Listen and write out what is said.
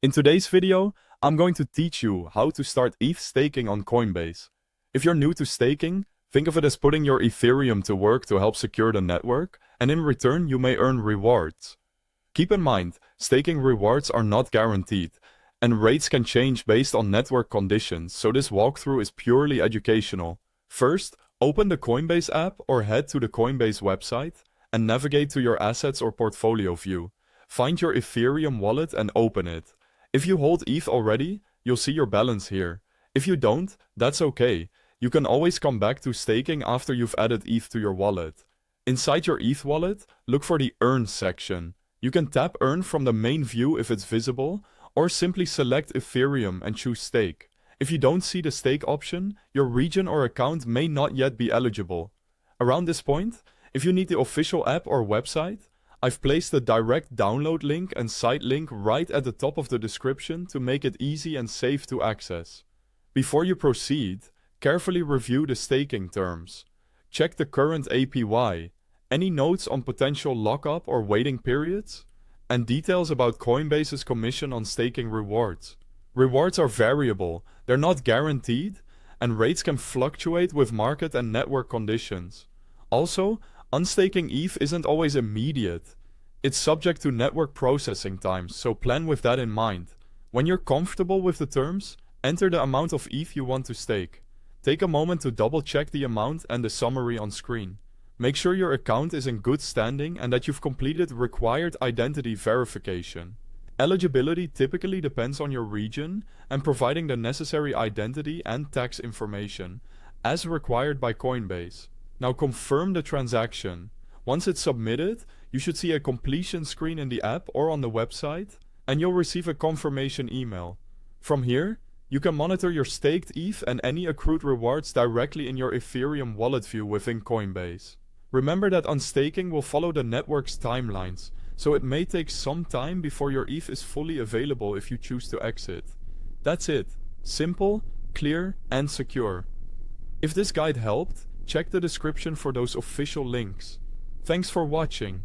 In today's video, I'm going to teach you how to start ETH staking on Coinbase. If you're new to staking, think of it as putting your Ethereum to work to help secure the network, and in return you may earn rewards. Keep in mind, staking rewards are not guaranteed, and rates can change based on network conditions, so this walkthrough is purely educational. First, open the Coinbase app or head to the Coinbase website and navigate to your assets or portfolio view. Find your Ethereum wallet and open it. If you hold ETH already, you'll see your balance here. If you don't, that's okay. You can always come back to staking after you've added ETH to your wallet. Inside your ETH wallet, look for the Earn section. You can tap Earn from the main view if it's visible, or simply select Ethereum and choose Stake. If you don't see the Stake option, your region or account may not yet be eligible. Around this point, if you need the official app or website, I've placed the direct download link and site link right at the top of the description to make it easy and safe to access. Before you proceed, carefully review the staking terms. Check the current APY, any notes on potential lockup or waiting periods, and details about Coinbase's commission on staking rewards. Rewards are variable, they're not guaranteed, and rates can fluctuate with market and network conditions. Also, unstaking ETH isn't always immediate. It's subject to network processing times, so plan with that in mind. When you're comfortable with the terms, enter the amount of ETH you want to stake. Take a moment to double check the amount and the summary on screen. Make sure your account is in good standing and that you've completed required identity verification. Eligibility typically depends on your region and providing the necessary identity and tax information, as required by Coinbase. Now confirm the transaction. Once it's submitted, you should see a completion screen in the app or on the website, and you'll receive a confirmation email. From here, you can monitor your staked ETH and any accrued rewards directly in your Ethereum wallet view within Coinbase. Remember that unstaking will follow the network's timelines, so it may take some time before your ETH is fully available if you choose to exit. That's it. Simple, clear, and secure. If this guide helped, check the description for those official links. Thanks for watching.